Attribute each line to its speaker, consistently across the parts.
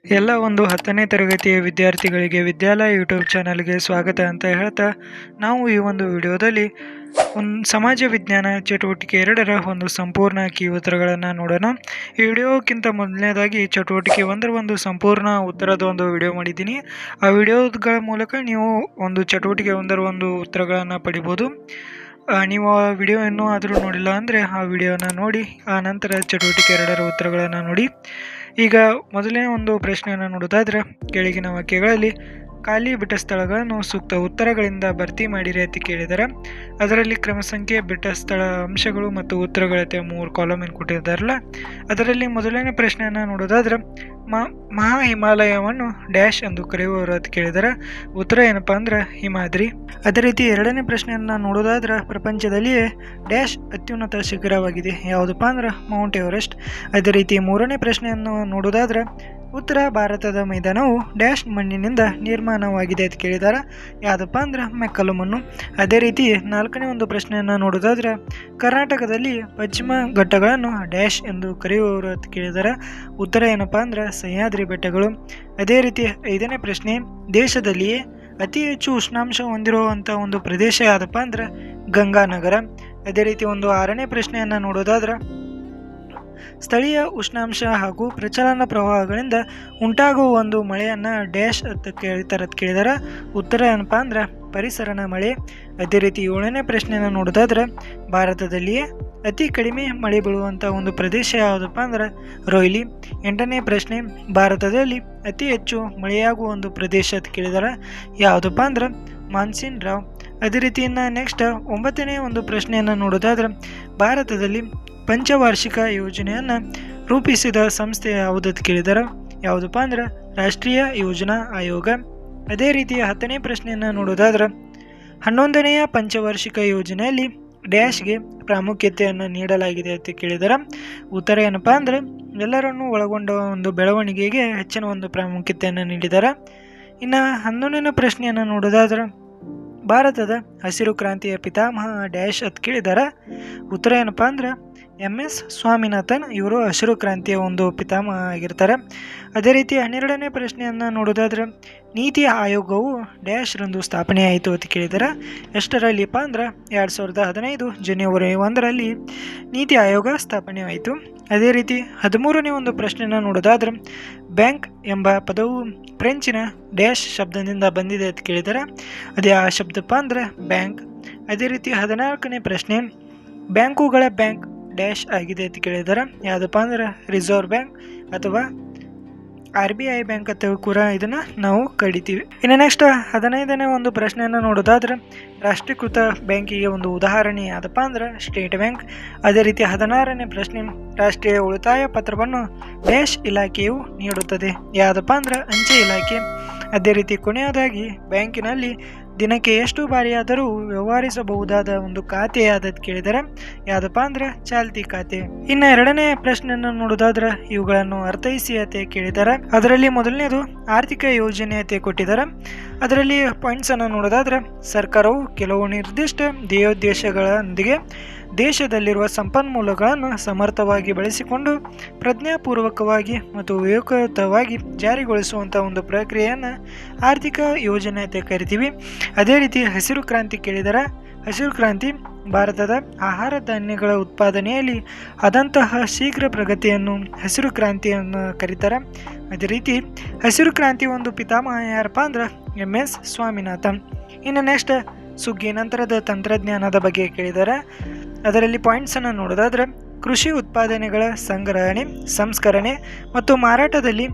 Speaker 1: ಎಲ್ಲ ಒಂದು 10ನೇ ತರಗತಿಯ ವಿದ್ಯಾರ್ಥಿಗಳಿಗೆ ವಿದ್ಯಾಲಯ ಯೂಟ್ಯೂಬ್ ಚಾನಲ್ಗೆ ಸ್ವಾಗತ ಅಂತ ಹೇಳ್ತಾ, ನಾವು ಈ ಒಂದು ವಿಡಿಯೋದಲ್ಲಿ ಸಮಾಜ ವಿಜ್ಞಾನ ಚಟುವಟಿಕೆ 2ರ ಒಂದು ಸಂಪೂರ್ಣ ಕೀ ಉತ್ತರಗಳನ್ನು ನೋಡೋಣ. ಈ ವಿಡಿಯೋಕ್ಕಿಂತ ಮೊದಲನೇದಾಗಿ ಚಟುವಟಿಕೆ 1ರ ಒಂದು ಸಂಪೂರ್ಣ ಉತ್ತರದ ಒಂದು ವಿಡಿಯೋ ಮಾಡಿದ್ದೀನಿ. ಆ ವಿಡಿಯೋಗಳ ಮೂಲಕ ನೀವು ಒಂದು ಚಟುವಟಿಕೆ 1ರ ಒಂದು ಉತ್ತರಗಳನ್ನು ಪಡಿಬೋದು. ನೀವು ಆ ವಿಡಿಯೋ ಇನ್ನೂ ಆದರೂ ನೋಡಿಲ್ಲ ಅಂದರೆ ಆ ವಿಡಿಯೋನ ನೋಡಿ, ಆ ನಂತರ ಚಟುವಟಿಕೆ 2ರ ಉತ್ತರಗಳನ್ನು ನೋಡಿ. ಈಗ ಮೊದಲನೇ ಒಂದು ಪ್ರಶ್ನೆಯನ್ನು ನೋಡೋದಾದ್ರೆ, ಕೆಳಗಿನ ವಾಕ್ಯಗಳಲ್ಲಿ ಖಾಲಿ ಬಿಟ್ಟ ಸ್ಥಳಗಳನ್ನು ಸೂಕ್ತ ಉತ್ತರಗಳಿಂದ ಭರ್ತಿ ಮಾಡಿರಿ ಅಂತ ಕೇಳಿದ್ದಾರೆ. ಅದರಲ್ಲಿ ಕ್ರಮ ಸಂಖ್ಯೆ, ಬಿಟ್ಟ ಸ್ಥಳ, ಅಂಶಗಳು ಮತ್ತು ಉತ್ತರಗಳತೆ 3 ಕಾಲಮ್ ಏನು ಕೊಟ್ಟಿದ್ದಾರಲ್ಲ, ಅದರಲ್ಲಿ ಮೊದಲನೇ ಪ್ರಶ್ನೆಯನ್ನು ನೋಡೋದಾದ್ರೆ, ಮಹಾ ಹಿಮಾಲಯವನ್ನು ಡ್ಯಾಶ್ ಎಂದು ಕರೆಯುವವರು ಅಂತ ಕೇಳಿದ್ದಾರೆ. ಉತ್ತರ ಏನಪ್ಪಾ ಅಂದ್ರೆ ಹಿಮಾದ್ರಿ. ಅದೇ ರೀತಿ ಎರಡನೇ ಪ್ರಶ್ನೆಯನ್ನು ನೋಡೋದಾದ್ರೆ, ಪ್ರಪಂಚದಲ್ಲಿಯೇ ಡ್ಯಾಶ್ ಅತ್ಯುನ್ನತ ಶಿಖರವಾಗಿದೆ, ಯಾವುದಪ್ಪ ಅಂದ್ರೆ ಮೌಂಟ್ ಎವರೆಸ್ಟ್. ಅದೇ ರೀತಿ ಮೂರನೇ ಪ್ರಶ್ನೆಯನ್ನು ನೋಡೋದಾದ್ರೆ, ಉತ್ತರ ಭಾರತದ ಮೈದಾನವು ಡ್ಯಾಶ್ ಮಣ್ಣಿನಿಂದ ನಿರ್ಮಾಣವಾಗಿದೆ ಅಂತ ಕೇಳಿದ್ದಾರೆ. ಯಾವುದಪ್ಪ ಅಂದ್ರೆ ಮೆಕ್ಕಲು ಮಣ್ಣು. ಅದೇ ರೀತಿ ನಾಲ್ಕನೇ ಒಂದು ಪ್ರಶ್ನೆಯನ್ನು ನೋಡೋದಾದ್ರೆ, ಕರ್ನಾಟಕದಲ್ಲಿ ಪಶ್ಚಿಮ ಘಟ್ಟಗಳನ್ನು ಡ್ಯಾಶ್ ಎಂದು ಕರೆಯುವವರು ಅಂತ ಕೇಳಿದ್ದಾರೆ. ಉತ್ತರ ಏನಪ್ಪಾ ಅಂದ್ರೆ ಸಹ್ಯಾದ್ರಿ ಬೆಟ್ಟಗಳು. ಅದೇ ರೀತಿ ಐದನೇ ಪ್ರಶ್ನೆ, ದೇಶದಲ್ಲಿಯೇ ಅತಿ ಹೆಚ್ಚು ಉಷ್ಣಾಂಶ ಹೊಂದಿರುವಂಥ ಒಂದು ಪ್ರದೇಶ ಯಾವುದಪ್ಪ ಅಂದ್ರೆ ಗಂಗಾನಗರ. ಅದೇ ರೀತಿ ಒಂದು ಆರನೇ ಪ್ರಶ್ನೆಯನ್ನು ನೋಡೋದಾದ್ರೆ, ಸ್ಥಳೀಯ ಉಷ್ಣಾಂಶ ಹಾಗೂ ಪ್ರಚಲನ ಪ್ರವಾಹಗಳಿಂದ ಉಂಟಾಗುವ ಒಂದು ಮಳೆಯನ್ನು ಡ್ಯಾಶ್ ಅಂತ ಕೇಳಿದ್ದಾರೆ. ಉತ್ತರ ಏನಪ್ಪಾ ಅಂದ್ರೆ ಪರಿಸರನ ಮಳೆ. ಅದೇ ರೀತಿ ಏಳನೇ ಪ್ರಶ್ನೆಯನ್ನು ನೋಡೋದಾದ್ರೆ, ಭಾರತದಲ್ಲಿಯೇ ಅತಿ ಕಡಿಮೆ ಮಳೆ ಬೀಳುವಂಥ ಒಂದು ಪ್ರದೇಶ ಯಾವುದಪ್ಪ ಅಂದ್ರೆ ರೋಯ್ಲಿ. ಎಂಟನೇ ಪ್ರಶ್ನೆ, ಭಾರತದಲ್ಲಿ ಅತಿ ಹೆಚ್ಚು ಮಳೆಯಾಗುವ ಒಂದು ಪ್ರದೇಶ ಅಂತ ಕೇಳಿದ್ದಾರೆ. ಯಾವುದಪ್ಪ ಅಂದ್ರೆ ಮಾನ್ಸೂನ್ ರಾವ್. ಅದೇ ರೀತಿ ಇನ್ನು ನೆಕ್ಸ್ಟ್ ಒಂಬತ್ತನೇ ಒಂದು ಪ್ರಶ್ನೆಯನ್ನು ನೋಡೋದಾದ್ರೆ, ಭಾರತದಲ್ಲಿ ಪಂಚವಾರ್ಷಿಕ ಯೋಜನೆಯನ್ನು ರೂಪಿಸಿದ ಸಂಸ್ಥೆ ಯಾವುದಂತ ಕೇಳಿದ್ದಾರೆ. ಯಾವುದಪ್ಪ ಅಂದ್ರೆ ರಾಷ್ಟ್ರೀಯ ಯೋಜನಾ ಆಯೋಗ. ಅದೇ ರೀತಿ 10ನೇ ಪ್ರಶ್ನೆಯನ್ನು ನೋಡೋದಾದ್ರೆ, 11ನೆಯ ಪಂಚವಾರ್ಷಿಕ ಯೋಜನೆಯಲ್ಲಿ ಡ್ಯಾಶ್ಗೆ ಪ್ರಾಮುಖ್ಯತೆಯನ್ನು ನೀಡಲಾಗಿದೆ ಅಂತ ಕೇಳಿದ್ದಾರೆ. ಉತ್ತರ ಏನಪ್ಪಾ ಅಂದ್ರೆ ಎಲ್ಲರನ್ನೂ ಒಳಗೊಂಡ ಒಂದು ಬೆಳವಣಿಗೆಗೆ ಹೆಚ್ಚಿನ ಒಂದು ಪ್ರಾಮುಖ್ಯತೆಯನ್ನು ನೀಡಿದ್ದಾರೆ. ಇನ್ನು 11ನೇ ಪ್ರಶ್ನೆಯನ್ನು ನೋಡೋದಾದ್ರೆ, ಭಾರತದ ಹಸಿರು ಕ್ರಾಂತಿಯ ಪಿತಾಮಹ ಡ್ಯಾಶ್ ಅಂತ ಕೇಳಿದ್ದಾರೆ. ಉತ್ತರ ಏನಪ್ಪಾ ಅಂದ್ರೆ MS ಸ್ವಾಮಿನಾಥನ್. ಇವರು ಹಸಿರು ಕ್ರಾಂತಿಯ ಒಂದು ಪಿತಾಮಹ ಆಗಿರ್ತಾರೆ. ಅದೇ ರೀತಿ 12ನೇ ಪ್ರಶ್ನೆಯನ್ನು ನೋಡೋದಾದ್ರೆ, ನೀತಿ ಆಯೋಗವು ಡ್ಯಾಶ್ ರಂದು ಸ್ಥಾಪನೆ ಆಯಿತು ಅಂತ ಕೇಳಿದ್ದಾರೆ. ಎಷ್ಟರಲ್ಲಿಪ್ಪ ಅಂದ್ರೆ 2015 ಜನವರಿ 1ರಲ್ಲಿ ನೀತಿ ಆಯೋಗ ಸ್ಥಾಪನೆ ಆಯಿತು. ಅದೇ ರೀತಿ 13ನೇ ಒಂದು ಪ್ರಶ್ನೆಯನ್ನು ನೋಡೋದಾದ್ರೆ, ಬ್ಯಾಂಕ್ ಎಂಬ ಪದವು ಫ್ರೆಂಚಿನ ಡ್ಯಾಶ್ ಶಬ್ದದಿಂದ ಬಂದಿದೆ ಅಂತ ಕೇಳಿದ್ದಾರೆ. ಅದೇ ಆ ಶಬ್ದಪ್ಪ ಅಂದ್ರೆ ಬ್ಯಾಂಕ್. ಅದೇ ರೀತಿ 14ನೇ ಪ್ರಶ್ನೆ, ಬ್ಯಾಂಕುಗಳ ಬ್ಯಾಂಕ್ ಡ್ಯಾಶ್ ಆಗಿದೆ ಅಂತ ಕೇಳಿದ್ದಾರೆ. ಯಾವುದಪ್ಪ ಅಂದ್ರೆ ರಿಸರ್ವ್ ಬ್ಯಾಂಕ್ ಅಥವಾ RBI ಬ್ಯಾಂಕ್ ಅಂತ ಕೂಡ ಇದನ್ನು ನಾವು ಕಡಿತೀವಿ. ಇನ್ನು ನೆಕ್ಸ್ಟ್ 15ನೇ ಒಂದು ಪ್ರಶ್ನೆಯನ್ನು ನೋಡೋದಾದ್ರೆ, ರಾಷ್ಟ್ರೀಕೃತ ಬ್ಯಾಂಕಿಗೆ ಒಂದು ಉದಾಹರಣೆ ಯಾವುದಪ್ಪ ಅಂದ್ರೆ ಸ್ಟೇಟ್ ಬ್ಯಾಂಕ್. ಅದೇ ರೀತಿ 16ನೇ ಪ್ರಶ್ನೆ, ರಾಷ್ಟ್ರೀಯ ಉಳಿತಾಯ ಪತ್ರವನ್ನು ಡ್ಯಾಶ್ ಇಲಾಖೆಯು ನೀಡುತ್ತದೆ. ಯಾವುದಪ್ಪ ಅಂದ್ರೆ ಅಂಚೆ ಇಲಾಖೆ. ಅದೇ ರೀತಿ ಕೊನೆಯದಾಗಿ, ಬ್ಯಾಂಕಿನಲ್ಲಿ ದಿನಕ್ಕೆ ಎಷ್ಟು ಬಾರಿಯಾದರೂ ವ್ಯವಹರಿಸಬಹುದಾದ ಒಂದು ಖಾತೆ ಯಾವ್ದು ಕೇಳಿದರೆ. ಯಾವುದಪ್ಪ ಅಂದ್ರೆ ಚಾಲ್ತಿ ಖಾತೆ. ಇನ್ನು 2ನೇ ಪ್ರಶ್ನೆಯನ್ನು ನೋಡೋದಾದ್ರೆ, ಇವುಗಳನ್ನು ಅರ್ಥೈಸಿ ಅತೆ ಕೇಳಿದ್ದಾರೆ. ಅದರಲ್ಲಿ ಮೊದಲನೇದು ಆರ್ಥಿಕ ಯೋಜನೆ ಅತೆ ಕೊಟ್ಟಿದ್ದಾರೆ. ಅದರಲ್ಲಿ ಪಾಯಿಂಟ್ಸ್ ಅನ್ನು ನೋಡೋದಾದ್ರೆ, ಸರ್ಕಾರವು ಕೆಲವು ನಿರ್ದಿಷ್ಟ ಧ್ಯೇಯೋದ್ದೇಶಗಳೊಂದಿಗೆ ದೇಶದಲ್ಲಿರುವ ಸಂಪನ್ಮೂಲಗಳನ್ನು ಸಮರ್ಥವಾಗಿ ಬಳಸಿಕೊಂಡು ಪ್ರಜ್ಞಾಪೂರ್ವಕವಾಗಿ ಮತ್ತು ವಿವೇಕಯುತವಾಗಿ ಜಾರಿಗೊಳಿಸುವಂಥ ಒಂದು ಪ್ರಕ್ರಿಯೆಯನ್ನು ಆರ್ಥಿಕ ಯೋಜನೆ ಅಂತ ಕರಿತೀವಿ. ಅದೇ ರೀತಿ ಹಸಿರು ಕ್ರಾಂತಿ ಕೇಳಿದರೆ, ಹಸಿರು ಕ್ರಾಂತಿ ಭಾರತದ ಆಹಾರ ಧಾನ್ಯಗಳ ಉತ್ಪಾದನೆಯಲ್ಲಿ ಆದಂತಹ ಶೀಘ್ರ ಪ್ರಗತಿಯನ್ನು ಹಸಿರು ಕ್ರಾಂತಿಯನ್ನು ಕರೀತಾರೆ. ಅದೇ ರೀತಿ ಹಸಿರು ಕ್ರಾಂತಿ ಒಂದು ಪಿತಾಮಹ ಯಾರಪ್ಪ ಅಂದ್ರೆ MS ಸ್ವಾಮಿನಾಥನ್. ಇನ್ನು ನೆಕ್ಸ್ಟ್ ಸುಗ್ಗಿ ನಂತರದ ತಂತ್ರಜ್ಞಾನದ ಬಗ್ಗೆ ಕೇಳಿದ್ದಾರೆ. ಅದರಲ್ಲಿ ಪಾಯಿಂಟ್ಸನ್ನು ನೋಡೋದಾದ್ರೆ, ಕೃಷಿ ಉತ್ಪಾದನೆಗಳ ಸಂಗ್ರಹಣೆ, ಸಂಸ್ಕರಣೆ ಮತ್ತು ಮಾರಾಟದಲ್ಲಿ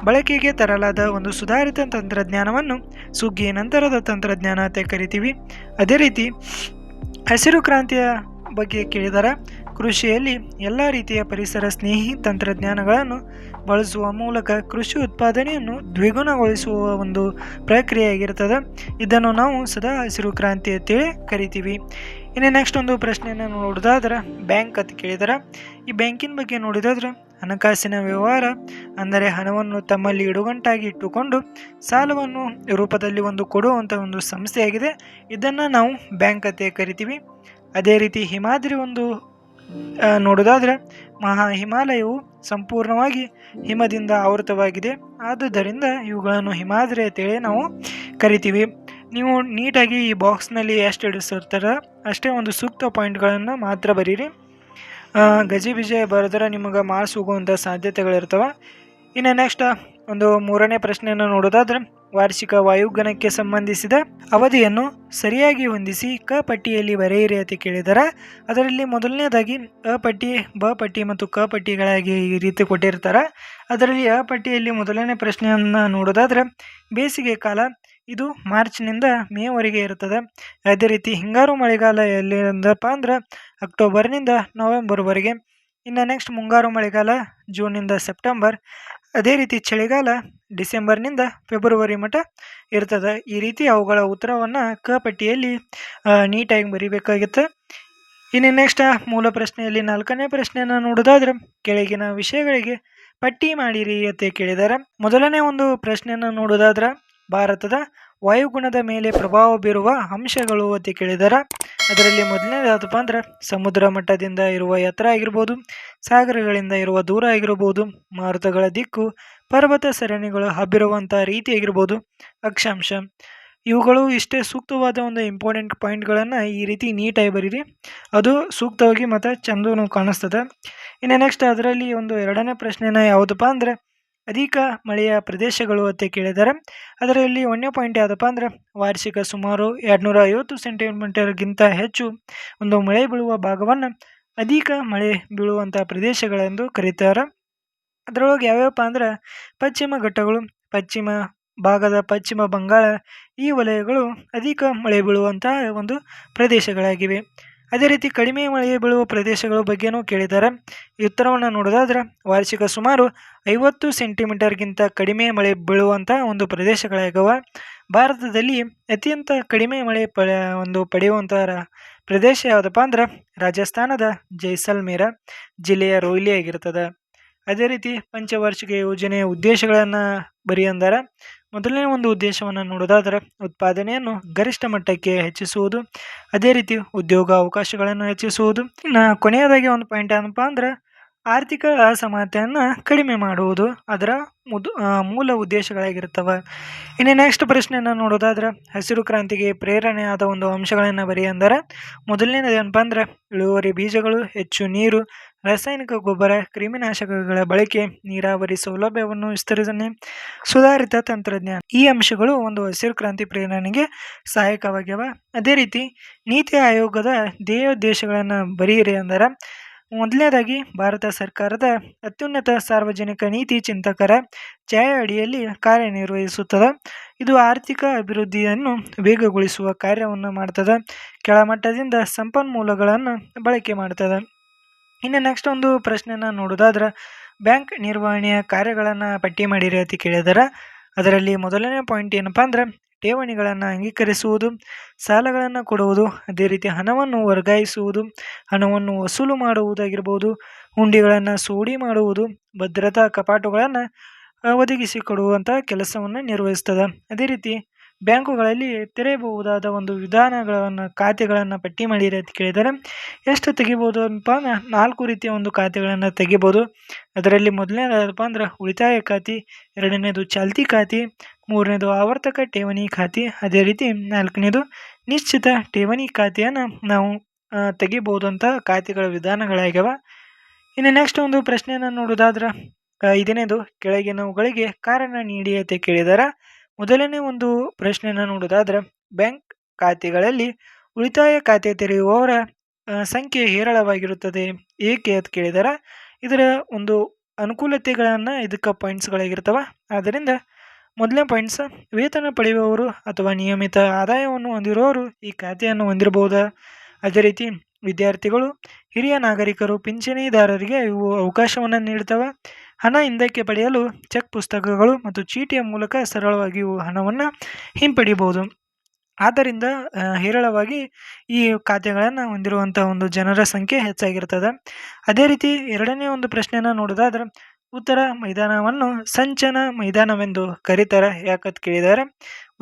Speaker 1: ಬಳಕೆಗೆ ತರಲಾದ ಒಂದು ಸುಧಾರಿತ ತಂತ್ರಜ್ಞಾನವನ್ನು ಸುಗ್ಗಿ ನಂತರದ ತಂತ್ರಜ್ಞಾನ ಅಂತ ಕರಿತೀವಿ. ಅದೇ ರೀತಿ ಹಸಿರು ಕ್ರಾಂತಿಯ ಬಗ್ಗೆ ಕೇಳಿದರೆ, ಕೃಷಿಯಲ್ಲಿ ಎಲ್ಲ ರೀತಿಯ ಪರಿಸರ ಸ್ನೇಹಿ ತಂತ್ರಜ್ಞಾನಗಳನ್ನು ಬಳಸುವ ಮೂಲಕ ಕೃಷಿ ಉತ್ಪಾದನೆಯನ್ನು ದ್ವಿಗುಣಗೊಳಿಸುವ ಒಂದು ಪ್ರಕ್ರಿಯೆಯಾಗಿರ್ತದೆ. ಇದನ್ನು ನಾವು ಸದಾ ಹಸಿರು ಕ್ರಾಂತಿ ಅಂತೇಳಿ ಕರಿತೀವಿ. ಇನ್ನು ನೆಕ್ಸ್ಟ್ ಒಂದು ಪ್ರಶ್ನೆಯನ್ನು ನೋಡೋದಾದ್ರೆ, ಬ್ಯಾಂಕ್ ಅಂತ ಕೇಳಿದರೆ, ಈ ಬ್ಯಾಂಕಿನ ಬಗ್ಗೆ ನೋಡಿದಾದ್ರೆ ಹಣಕಾಸಿನ ವ್ಯವಹಾರ ಅಂದರೆ ಹಣವನ್ನು ತಮ್ಮಲ್ಲಿ ಇಡುಗಂಟಾಗಿ ಇಟ್ಟುಕೊಂಡು ಸಾಲವನ್ನು ರೂಪದಲ್ಲಿ ಒಂದು ಕೊಡುವಂಥ ಒಂದು ಸಂಸ್ಥೆಯಾಗಿದೆ. ಇದನ್ನು ನಾವು ಬ್ಯಾಂಕ್ ಅಂತ ಕರಿತೀವಿ. ಅದೇ ರೀತಿ ಹಿಮಾದ್ರಿ ಒಂದು ನೋಡೋದಾದರೆ ಹಿಮಾಲಯವು ಸಂಪೂರ್ಣವಾಗಿ ಹಿಮದಿಂದ ಆವೃತವಾಗಿದೆ. ಆದುದರಿಂದ ಇವುಗಳನ್ನು ಹಿಮಾದ್ರಿ ಅಂತೇಳಿ ನಾವು ಕರಿತೀವಿ. ನೀವು ನೀಟಾಗಿ ಈ ಬಾಕ್ಸ್ನಲ್ಲಿ ಎಷ್ಟು ಹಿಡಿಸಿರ್ತಾರ ಅಷ್ಟೇ ಒಂದು ಸೂಕ್ತ ಪಾಯಿಂಟ್ಗಳನ್ನು ಮಾತ್ರ ಬರೀರಿ. ಗಜಿಬಿಜಿ ಬರೆದ್ರೆ ನಿಮಗೆ ಮಾರ್ಕ್ಸ್ ಹೋಗುವಂಥ ಸಾಧ್ಯತೆಗಳಿರ್ತವೆ. ಇನ್ನು ನೆಕ್ಸ್ಟ್ ಒಂದು ಮೂರನೇ ಪ್ರಶ್ನೆಯನ್ನು ನೋಡೋದಾದ್ರೆ, ವಾರ್ಷಿಕ ವಾಯುಗಣಕ್ಕೆ ಸಂಬಂಧಿಸಿದ ಅವಧಿಯನ್ನು ಸರಿಯಾಗಿ ಹೊಂದಿಸಿ ಕ ಪಟ್ಟಿಯಲ್ಲಿ ಬರೆಯಿರಿ ಅಂತ ಕೇಳಿದರೆ, ಅದರಲ್ಲಿ ಮೊದಲನೇದಾಗಿ ಅ ಪಟ್ಟಿ, ಬ ಪಟ್ಟಿ ಮತ್ತು ಕ ಪಟ್ಟಿಗಳಾಗಿ ಈ ರೀತಿ ಕೊಟ್ಟಿರ್ತಾರೆ. ಅದರಲ್ಲಿ ಅ ಪಟ್ಟಿಯಲ್ಲಿ ಮೊದಲನೇ ಪ್ರಶ್ನೆಯನ್ನು ನೋಡೋದಾದ್ರೆ, ಬೇಸಿಗೆ ಕಾಲ ಇದು ಮಾರ್ಚ್ನಿಂದ ಮೇವರೆಗೆ ಇರ್ತದೆ. ಅದೇ ರೀತಿ ಹಿಂಗಾರು ಮಳೆಗಾಲ ಎಲ್ಲಿಂದಪ್ಪ ಅಂದ್ರೆ ಅಕ್ಟೋಬರ್ನಿಂದ ನವೆಂಬರ್ವರೆಗೆ. ಇನ್ನು ನೆಕ್ಸ್ಟ್ ಮುಂಗಾರು ಮಳೆಗಾಲ ಜೂನ್ನಿಂದ ಸೆಪ್ಟೆಂಬರ್. ಅದೇ ರೀತಿ ಚಳಿಗಾಲ ಡಿಸೆಂಬರ್ನಿಂದ ಫೆಬ್ರವರಿ ಮಟ್ಟ ಇರ್ತದೆ. ಈ ರೀತಿ ಅವುಗಳ ಉತ್ತರವನ್ನು ಕ ಪಟ್ಟಿಯಲ್ಲಿ ನೀಟಾಗಿ ಬರೀಬೇಕಾಗಿತ್ತು. ಇನ್ನು ನೆಕ್ಸ್ಟ್ ಮೂಲ ಪ್ರಶ್ನೆಯಲ್ಲಿ ನಾಲ್ಕನೇ ಪ್ರಶ್ನೆಯನ್ನು ನೋಡೋದಾದ್ರೆ, ಕೆಳಗಿನ ವಿಷಯಗಳಿಗೆ ಪಟ್ಟಿ ಮಾಡಿರಿ ಅಂತ ಕೇಳಿದ್ದಾರೆ. ಮೊದಲನೇ ಒಂದು ಪ್ರಶ್ನೆಯನ್ನು ನೋಡೋದಾದ್ರೆ, ಭಾರತದ ವಾಯುಗುಣದ ಮೇಲೆ ಪ್ರಭಾವ ಬೀರುವ ಅಂಶಗಳು ಅಂತ ಕೇಳಿದ್ದಾರೆ. ಅದರಲ್ಲಿ ಮೊದಲನೇದಾದಪ್ಪ ಅಂದ್ರೆ ಸಮುದ್ರ ಮಟ್ಟದಿಂದ ಇರುವ ಎತ್ತರ ಆಗಿರ್ಬೋದು, ಸಾಗರಗಳಿಂದ ಇರುವ ದೂರ ಆಗಿರ್ಬೋದು, ಮಾರುತಗಳ ದಿಕ್ಕು, ಪರ್ವತ ಸರಣಿಗಳು ಹಬ್ಬಿರುವಂಥ ರೀತಿ ಆಗಿರ್ಬೋದು, ಅಕ್ಷಾಂಶ. ಇವುಗಳು ಇಷ್ಟೇ ಸೂಕ್ತವಾದ ಒಂದು ಇಂಪಾರ್ಟೆಂಟ್ ಪಾಯಿಂಟ್ಗಳನ್ನು ಈ ರೀತಿ ನೀಟಾಗಿ ಬರೀರಿ. ಅದು ಸೂಕ್ತವಾಗಿ ಮತ್ತು ಚಂದೂ ಕಾಣಿಸ್ತದೆ. ಇನ್ನು ನೆಕ್ಸ್ಟ್ ಅದರಲ್ಲಿ ಒಂದು ಎರಡನೇ ಪ್ರಶ್ನೆನ ಯಾವುದಪ್ಪ ಅಂದರೆ, ಅಧಿಕ ಮಳೆಯ ಪ್ರದೇಶಗಳು ಅಂತ ಕೇಳಿದ್ದಾರೆ. ಅದರಲ್ಲಿ ಒಂದನೇ ಪಾಯಿಂಟ್ ಯಾವುದಪ್ಪ ಅಂದ್ರೆ, ವಾರ್ಷಿಕ ಸುಮಾರು 250 ಸೆಂಟಿಮೀಟರ್ಗಿಂತ ಹೆಚ್ಚು ಒಂದು ಮಳೆ ಬೀಳುವ ಭಾಗವನ್ನು ಅಧಿಕ ಮಳೆ ಬೀಳುವಂಥ ಪ್ರದೇಶಗಳೆಂದು ಕರೀತಾರೆ. ಅದರೊಳಗೆ ಯಾವ್ಯಾವಪ್ಪ ಅಂದ್ರೆ, ಪಶ್ಚಿಮ ಘಟ್ಟಗಳು, ಪಶ್ಚಿಮ ಭಾಗದ ಪಶ್ಚಿಮ ಬಂಗಾಳ, ಈ ವಲಯಗಳು ಅಧಿಕ ಮಳೆ ಬೀಳುವಂಥ ಒಂದು ಪ್ರದೇಶಗಳಾಗಿವೆ. ಅದೇ ರೀತಿ ಕಡಿಮೆ ಮಳೆ ಬೀಳುವ ಪ್ರದೇಶಗಳ ಬಗ್ಗೆನೂ ಕೇಳಿದ್ದಾರೆ. ಈ ಉತ್ತರವನ್ನು ನೋಡೋದಾದ್ರೆ, ವಾರ್ಷಿಕ ಸುಮಾರು 50 ಸೆಂಟಿಮೀಟರ್ಗಿಂತ ಕಡಿಮೆ ಮಳೆ ಬೀಳುವಂಥ ಒಂದು ಪ್ರದೇಶಗಳಾಗವ. ಭಾರತದಲ್ಲಿ ಅತ್ಯಂತ ಕಡಿಮೆ ಮಳೆ ಪಡೆಯುವಂಥ ಪ್ರದೇಶ ಯಾವುದಪ್ಪ ಅಂದ್ರೆ, ರಾಜಸ್ಥಾನದ ಜೈಸಲ್ಮೇರ ಜಿಲ್ಲೆಯ ರೋಯ್ಲಿ ಆಗಿರ್ತದೆ. ಅದೇ ರೀತಿ ಪಂಚವಾರ್ಷಿಕ ಯೋಜನೆಯ ಉದ್ದೇಶಗಳನ್ನು ಬರೆಯಂದರೆ, ಮೊದಲನೇ ಒಂದು ಉದ್ದೇಶವನ್ನು ನೋಡೋದಾದ್ರೆ, ಉತ್ಪಾದನೆಯನ್ನು ಗರಿಷ್ಠ ಮಟ್ಟಕ್ಕೆ ಹೆಚ್ಚಿಸುವುದು. ಅದೇ ರೀತಿ ಉದ್ಯೋಗ ಅವಕಾಶಗಳನ್ನು ಹೆಚ್ಚಿಸುವುದು. ಇನ್ನು ಕೊನೆಯದಾಗಿ ಒಂದು ಪಾಯಿಂಟ್ ಏನಪ್ಪ ಅಂದ್ರೆ, ಆರ್ಥಿಕ ಅಸಮಾನತೆಯನ್ನು ಕಡಿಮೆ ಮಾಡುವುದು ಅದರ ಮೂಲ ಉದ್ದೇಶಗಳಾಗಿರ್ತವೆ. ಇನ್ನು ನೆಕ್ಸ್ಟ್ ಪ್ರಶ್ನೆಯನ್ನು ನೋಡೋದಾದ್ರೆ, ಹಸಿರು ಕ್ರಾಂತಿಗೆ ಪ್ರೇರಣೆಯಾದ ಒಂದು ಅಂಶಗಳನ್ನು ಬರೆಯಂದರೆ, ಮೊದಲನೇದು ಏನಪ್ಪ ಅಂದ್ರೆ, ಇಳುವರಿ ಬೀಜಗಳು, ಹೆಚ್ಚು ನೀರು, ರಾಸಾಯನಿಕ ಗೊಬ್ಬರ, ಕ್ರಿಮಿನಾಶಕಗಳ ಬಳಕೆ, ನೀರಾವರಿ ಸೌಲಭ್ಯವನ್ನು ವಿಸ್ತರಿಸನೆ, ಸುಧಾರಿತ ತಂತ್ರಜ್ಞಾನ. ಈ ಅಂಶಗಳು ಒಂದು ಹಸಿರು ಕ್ರಾಂತಿ ಪ್ರೇರಣೆಗೆ ಸಹಾಯಕವಾಗ್ಯವ. ಅದೇ ರೀತಿ ನೀತಿ ಆಯೋಗದ ಧ್ಯೇಯೋದ್ದೇಶಗಳನ್ನು ಬರೆಯಿರಿ ಅಂದರೆ, ಮೊದಲನೇದಾಗಿ ಭಾರತ ಸರ್ಕಾರದ ಅತ್ಯುನ್ನತ ಸಾರ್ವಜನಿಕ ನೀತಿ ಚಿಂತಕರ ಛಾಯೆ ಅಡಿಯಲ್ಲಿ ಕಾರ್ಯನಿರ್ವಹಿಸುತ್ತದೆ. ಇದು ಆರ್ಥಿಕ ಅಭಿವೃದ್ಧಿಯನ್ನು ವೇಗಗೊಳಿಸುವ ಕಾರ್ಯವನ್ನು ಮಾಡ್ತದೆ. ಕೆಳಮಟ್ಟದಿಂದ ಸಂಪನ್ಮೂಲಗಳನ್ನು ಬಳಕೆ ಮಾಡ್ತದೆ. ಇನ್ನು ನೆಕ್ಸ್ಟ್ ಒಂದು ಪ್ರಶ್ನೆನ ನೋಡೋದಾದ್ರೆ, ಬ್ಯಾಂಕ್ ನಿರ್ವಹಣೆಯ ಕಾರ್ಯಗಳನ್ನು ಪಟ್ಟಿ ಮಾಡಿರಿ ಅಂತ ಕೇಳಿದಾರೆ. ಅದರಲ್ಲಿ ಮೊದಲನೇ ಪಾಯಿಂಟ್ ಏನಪ್ಪ ಅಂದ್ರೆ, ಠೇವಣಿಗಳನ್ನು ಅಂಗೀಕರಿಸುವುದು, ಸಾಲಗಳನ್ನು ಕೊಡುವುದು, ಅದೇ ರೀತಿ ಹಣವನ್ನು ವರ್ಗಾಯಿಸುವುದು, ಹಣವನ್ನು ವಸೂಲು ಮಾಡುವುದಾಗಿರ್ಬೋದು, ಹುಂಡಿಗಳನ್ನು ಸೋಡಿ ಮಾಡುವುದು, ಭದ್ರತಾ ಕಪಾಟುಗಳನ್ನು ಒದಗಿಸಿಕೊಡುವಂಥ ಕೆಲಸವನ್ನು ನಿರ್ವಹಿಸ್ತದೆ. ಅದೇ ರೀತಿ ಬ್ಯಾಂಕುಗಳಲ್ಲಿ ತೆರೆಯಬಹುದಾದ ಒಂದು ವಿಧಾನಗಳನ್ನು ಖಾತೆಗಳನ್ನು ಪಟ್ಟಿ ಮಾಡಿರಿ ಅಂತ ಕೇಳಿದ್ದಾರೆ. ಎಷ್ಟು ತೆಗಿಬೋದು ಅಂತ 4 ರೀತಿಯ ಒಂದು ಖಾತೆಗಳನ್ನು ತೆಗಿಬೋದು. ಅದರಲ್ಲಿ ಮೊದಲನೇದಪ್ಪ ಅಂದ್ರೆ ಉಳಿತಾಯ ಖಾತೆ, ಎರಡನೇದು ಚಾಲ್ತಿ ಖಾತೆ, ಮೂರನೇದು ಆವರ್ತಕ ಠೇವಣಿ ಖಾತೆ, ಅದೇ ರೀತಿ 4ನೇದು ನಿಶ್ಚಿತ ಠೇವಣಿ ಖಾತೆಯನ್ನು ನಾವು ತೆಗಿಬಹುದಂಥ ಖಾತೆಗಳ ವಿಧಾನಗಳಾಗ್ಯವ. ಇನ್ನು ನೆಕ್ಸ್ಟ್ ಒಂದು ಪ್ರಶ್ನೆಯನ್ನು ನೋಡೋದಾದ್ರೆ, 5ನೇದು ಕೆಳಗಿನವುಗಳಿಗೆ ಕಾರಣ ನೀಡಿ ಅಂತ ಕೇಳಿದಾರೆ. ಮೊದಲನೇ ಒಂದು ಪ್ರಶ್ನೆಯನ್ನು ನೋಡೋದಾದ್ರೆ, ಬ್ಯಾಂಕ್ ಖಾತೆಗಳಲ್ಲಿ ಉಳಿತಾಯ ಖಾತೆ ತೆರೆಯುವವರ ಸಂಖ್ಯೆ ಹೇರಳವಾಗಿರುತ್ತದೆ ಏಕೆ ಅಂತ ಕೇಳಿದಾರೆ. ಇದರ ಒಂದು ಅನುಕೂಲತೆಗಳನ್ನು ಇದಕ್ಕೆ ಪಾಯಿಂಟ್ಸ್ಗಳಾಗಿರ್ತವೆ. ಆದ್ದರಿಂದ ಮೊದಲನೇ ಪಾಯಿಂಟ್ಸ್, ವೇತನ ಪಡೆಯುವವರು ಅಥವಾ ನಿಯಮಿತ ಆದಾಯವನ್ನು ಹೊಂದಿರುವವರು ಈ ಖಾತೆಯನ್ನು ಹೊಂದಿರಬಹುದಾ. ಅದೇ ರೀತಿ ವಿದ್ಯಾರ್ಥಿಗಳು, ಹಿರಿಯ ನಾಗರಿಕರು, ಪಿಂಚಣಿದಾರರಿಗೆ ಇವು ಅವಕಾಶವನ್ನು ನೀಡ್ತವೆ. ಹಣ ಹಿಂದಕ್ಕೆ ಪಡೆಯಲು ಚೆಕ್ ಪುಸ್ತಕಗಳು ಮತ್ತು ಚೀಟಿಯ ಮೂಲಕ ಸರಳವಾಗಿ ಇವು ಹಣವನ್ನು ಹಿಂಪಡಿಬಹುದು. ಆದ್ದರಿಂದ ಹೇರಳವಾಗಿ ಈ ಖಾತೆಗಳನ್ನು ಹೊಂದಿರುವಂಥ ಒಂದು ಜನರ ಸಂಖ್ಯೆ ಹೆಚ್ಚಾಗಿರ್ತದೆ. ಅದೇ ರೀತಿ ಎರಡನೇ ಒಂದು ಪ್ರಶ್ನೆಯನ್ನು ನೋಡೋದಾದ್ರೆ, ಉತ್ತರ ಮೈದಾನವನ್ನು ಸಂಚನ ಮೈದಾನವೆಂದು ಕರೀತಾರೆ ಯಾಕಂತ ಕೇಳಿದ್ದಾರೆ.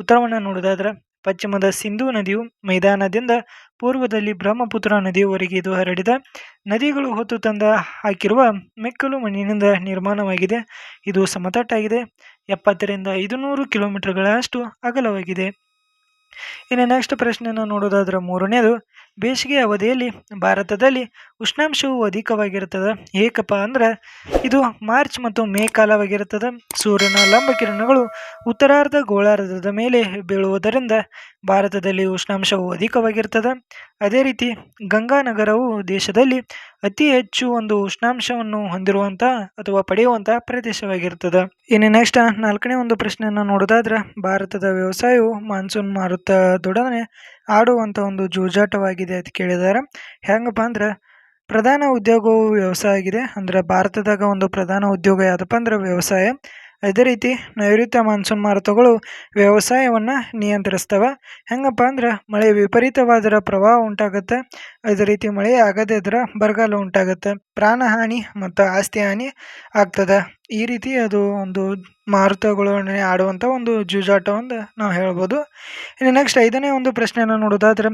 Speaker 1: ಉತ್ತರವನ್ನು ನೋಡೋದಾದ್ರೆ, ಪಶ್ಚಿಮದ ಸಿಂಧೂ ನದಿಯು ಮೈದಾನದಿಂದ ಪೂರ್ವದಲ್ಲಿ ಬ್ರಹ್ಮಪುತ್ರ ನದಿಯವರೆಗೆ ಇದು ಹರಡಿದೆ. ನದಿಗಳು ಹೊತ್ತು ತಂದ ಹಾಕಿರುವ ಮೆಕ್ಕಲು ಮಣ್ಣಿನಿಂದ ನಿರ್ಮಾಣವಾಗಿದೆ. ಇದು ಸಮತಟ್ಟಾಗಿದೆ. 70ರಿಂದ 500 ಕಿಲೋಮೀಟರ್ಗಳಷ್ಟು ಅಗಲವಾಗಿದೆ. ಇನ್ನು ನೆಕ್ಸ್ಟ್ ಪ್ರಶ್ನೆಯನ್ನು ನೋಡೋದಾದ್ರೆ ಮೂರನೇದು, ಬೇಸಿಗೆ ಅವಧಿಯಲ್ಲಿ ಭಾರತದಲ್ಲಿ ಉಷ್ಣಾಂಶವು ಅಧಿಕವಾಗಿರುತ್ತದೆ. ಏಕಪ್ಪ ಅಂದ್ರೆ ಇದು ಮಾರ್ಚ್ ಮತ್ತು ಮೇ ಕಾಲವಾಗಿರುತ್ತದೆ. ಸೂರ್ಯನ ಲಂಬ ಕಿರಣಗಳು ಉತ್ತರಾರ್ಧ ಗೋಳಾರ್ಧದ ಮೇಲೆ ಬೀಳುವುದರಿಂದ ಭಾರತದಲ್ಲಿ ಉಷ್ಣಾಂಶವು ಅಧಿಕವಾಗಿರ್ತದೆ. ಅದೇ ರೀತಿ ಗಂಗಾನಗರವು ದೇಶದಲ್ಲಿ ಅತಿ ಹೆಚ್ಚು ಒಂದು ಉಷ್ಣಾಂಶವನ್ನು ಹೊಂದಿರುವಂತಹ ಅಥವಾ ಪಡೆಯುವಂತಹ ಪ್ರದೇಶವಾಗಿರ್ತದೆ. ಇನ್ನು ನೆಕ್ಸ್ಟ್ ನಾಲ್ಕನೇ ಒಂದು ಪ್ರಶ್ನೆಯನ್ನು ನೋಡೋದಾದ್ರೆ, ಭಾರತದ ವ್ಯವಸಾಯವು ಮಾನ್ಸೂನ್ ಮಾರುತದೊಡನೆ ಆಡುವಂಥ ಒಂದು ಜೂಜಾಟವಾಗಿದೆ ಅಂತ ಕೇಳಿದ್ದಾರೆ. ಹೆಂಗಪ್ಪ ಅಂದ್ರೆ ಪ್ರಧಾನ ಉದ್ಯೋಗವು ವ್ಯವಸಾಯ ಆಗಿದೆ. ಅಂದ್ರೆ ಭಾರತದಾಗ ಒಂದು ಪ್ರಧಾನ ಉದ್ಯೋಗ ಯಾವುದಪ್ಪ ಅಂದ್ರೆ ವ್ಯವಸಾಯ. ಅದೇ ರೀತಿ ನೈಋತ್ಯ ಮಾನ್ಸೂನ್ ಮಾರುತಗಳು ವ್ಯವಸಾಯವನ್ನು ನಿಯಂತ್ರಿಸ್ತವೆ. ಹೆಂಗಪ್ಪ ಅಂದ್ರೆ ಮಳೆ ವಿಪರೀತವಾದರೆ ಪ್ರವಾಹ ಉಂಟಾಗುತ್ತೆ. ಅದೇ ರೀತಿ ಮಳೆ ಆಗದೇ ಇದ್ರೆ ಬರಗಾಲ ಉಂಟಾಗುತ್ತೆ, ಪ್ರಾಣಹಾನಿ ಮತ್ತು ಆಸ್ತಿ ಹಾನಿ ಆಗ್ತದೆ. ಈ ರೀತಿ ಅದು ಒಂದು ಮಾರುತಗಳನ್ನೇ ಆಡುವಂಥ ಒಂದು ಜೂಜಾಟವನ್ನು ನಾವು ಹೇಳ್ಬೋದು. ಇನ್ನು ನೆಕ್ಸ್ಟ್ ಐದನೇ ಒಂದು ಪ್ರಶ್ನೆಯನ್ನು ನೋಡೋದಾದ್ರೆ,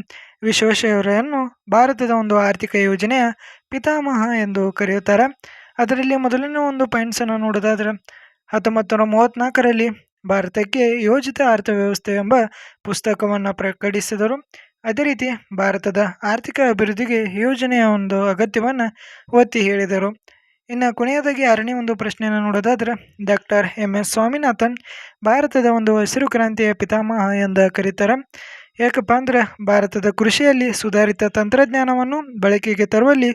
Speaker 1: ವಿಶ್ವೇಶ್ವರಯ್ಯನನ್ನು ಭಾರತದ ಒಂದು ಆರ್ಥಿಕ ಯೋಜನೆಯ ಪಿತಾಮಹ ಎಂದು ಕರೆಯುತ್ತಾರೆ. ಅದರಲ್ಲಿ ಮೊದಲನೇ ಒಂದು ಪಾಯಿಂಟ್ಸನ್ನು ನೋಡೋದಾದ್ರೆ, 1934ರಲ್ಲಿ ಭಾರತಕ್ಕೆ ಯೋಜಿತ ಅರ್ಥವ್ಯವಸ್ಥೆ ಎಂಬ ಪುಸ್ತಕವನ್ನು ಪ್ರಕಟಿಸಿದರು. ಅದೇ ರೀತಿ ಭಾರತದ ಆರ್ಥಿಕ ಅಭಿವೃದ್ಧಿಗೆ ಯೋಜನೆಯ ಒಂದು ಅಗತ್ಯವನ್ನು ಒತ್ತಿ ಹೇಳಿದರು. ಇನ್ನು ಕೊನೆಯದಾಗಿ ಆರನೇ ಒಂದು ಪ್ರಶ್ನೆಯನ್ನು ನೋಡೋದಾದ್ರೆ, ಡಾಕ್ಟರ್ MS ಸ್ವಾಮಿನಾಥನ್ ಭಾರತದ ಒಂದು ಹಸಿರು ಕ್ರಾಂತಿಯ ಪಿತಾಮಹ ಎಂದು ಕರೀತಾರೆ. ಯಾಕಪ್ಪ ಅಂದ್ರೆ ಭಾರತದ ಕೃಷಿಯಲ್ಲಿ ಸುಧಾರಿತ ತಂತ್ರಜ್ಞಾನವನ್ನು ಬಳಕೆಗೆ ತರುವಲ್ಲಿ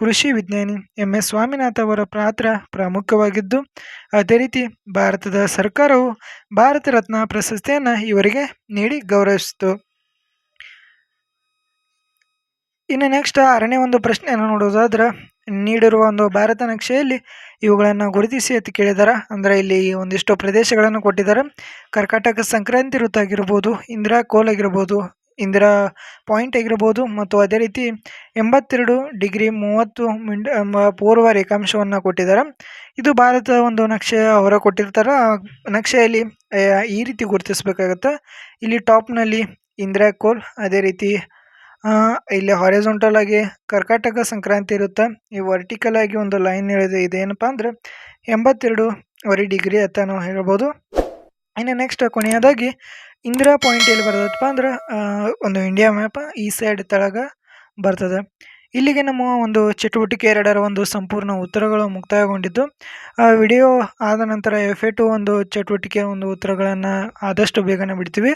Speaker 1: ಕೃಷಿ ವಿಜ್ಞಾನಿ MS ಸ್ವಾಮಿನಾಥನ್ ಅವರ ಪಾತ್ರ ಪ್ರಾಮುಖ್ಯವಾಗಿದ್ದು, ಅದೇ ರೀತಿ ಭಾರತದ ಸರ್ಕಾರವು ಭಾರತ ರತ್ನ ಪ್ರಶಸ್ತಿಯನ್ನು ಇವರಿಗೆ ನೀಡಿ ಗೌರವಿಸಿತು. ಇನ್ನು ನೆಕ್ಸ್ಟ್ ಆರನೇ ಒಂದು ಪ್ರಶ್ನೆಯನ್ನು ನೋಡೋದಾದ್ರೆ, ನೀಡಿರುವ ಒಂದು ಭಾರತ ನಕ್ಷೆಯಲ್ಲಿ ಇವುಗಳನ್ನು ಗುರುತಿಸಿ ಅಂತ ಕೇಳಿದ್ದಾರೆ. ಅಂದರೆ ಇಲ್ಲಿ ಒಂದಿಷ್ಟು ಪ್ರದೇಶಗಳನ್ನು ಕೊಟ್ಟಿದ್ದಾರೆ. ಕರ್ಕಾಟಕ ಸಂಕ್ರಾಂತಿ ವೃತ್ತ ಆಗಿರ್ಬೋದು, ಇಂದಿರಾ ಕೋಲ್ ಆಗಿರ್ಬೋದು, ಇಂದಿರಾ ಪಾಯಿಂಟ್ ಆಗಿರ್ಬೋದು, ಮತ್ತು ಅದೇ ರೀತಿ 82°30' ಎಂಬ ಪೂರ್ವ ರೇಖಾಂಶವನ್ನು ಕೊಟ್ಟಿದ್ದಾರೆ. ಇದು ಭಾರತದ ಒಂದು ನಕ್ಷೆ ಅವರ ಕೊಟ್ಟಿರ್ತಾರೆ. ನಕ್ಷೆಯಲ್ಲಿ ಈ ರೀತಿ ಗುರುತಿಸಬೇಕಾಗತ್ತೆ. ಇಲ್ಲಿ ಟಾಪ್ನಲ್ಲಿ ಇಂದಿರಾ ಕೋಲ್, ಅದೇ ರೀತಿ ಇಲ್ಲಿ ಹಾರಿಜಾಂಟಲ್ ಆಗಿ ಕರ್ಕಾಟಕ ಸಂಕ್ರಾಂತಿ ಇರುತ್ತೆ. ಈ ವರ್ಟಿಕಲ್ ಆಗಿ ಒಂದು ಲೈನ್ ಇದೇನಪ್ಪ ಅಂದ್ರೆ 82.5 ಅಂತ ನಾವು ಹೇಳ್ಬೋದು. ಇನ್ನು ನೆಕ್ಸ್ಟ್ ಕೊನೆಯದಾಗಿ ಇಂದಿರಾ ಪಾಯಿಂಟ್ ಎಲ್ಲಿ ಬರ್ತದಪ್ಪ ಅಂದ್ರೆ ಒಂದು ಇಂಡಿಯಾ ಮ್ಯಾಪ್ ಈ ಸೈಡ್ ತೆಳಗ ಬರ್ತದೆ. ಇಲ್ಲಿಗೆ ನಮ್ಮ ಒಂದು ಚಟುವಟಿಕೆ 2ರ ಒಂದು ಸಂಪೂರ್ಣ ಉತ್ತರಗಳು ಮುಕ್ತಾಯಗೊಂಡಿದ್ದು. ವಿಡಿಯೋ ಆದ ನಂತರ F2 ಒಂದು ಚಟುವಟಿಕೆ ಒಂದು ಉತ್ತರಗಳನ್ನು ಆದಷ್ಟು ಬೇಗನೆ ಬಿಡ್ತೀವಿ.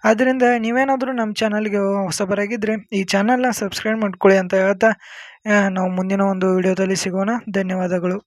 Speaker 1: ಆದ್ದರಿಂದ ನೀವೇನಾದರೂ ನಮ್ಮ ಚಾನಲ್ಗೆ ಹೊಸಬರಾಗಿದ್ದರೆ ಈ ಚಾನಲ್ನ ಸಬ್ಸ್ಕ್ರೈಬ್ ಮಾಡ್ಕೊಳ್ಳಿ ಅಂತ ಹೇಳ್ತಾ ನಾವು ಮುಂದಿನ ಒಂದು ವಿಡಿಯೋದಲ್ಲಿ ಸಿಗೋಣ. ಧನ್ಯವಾದಗಳು.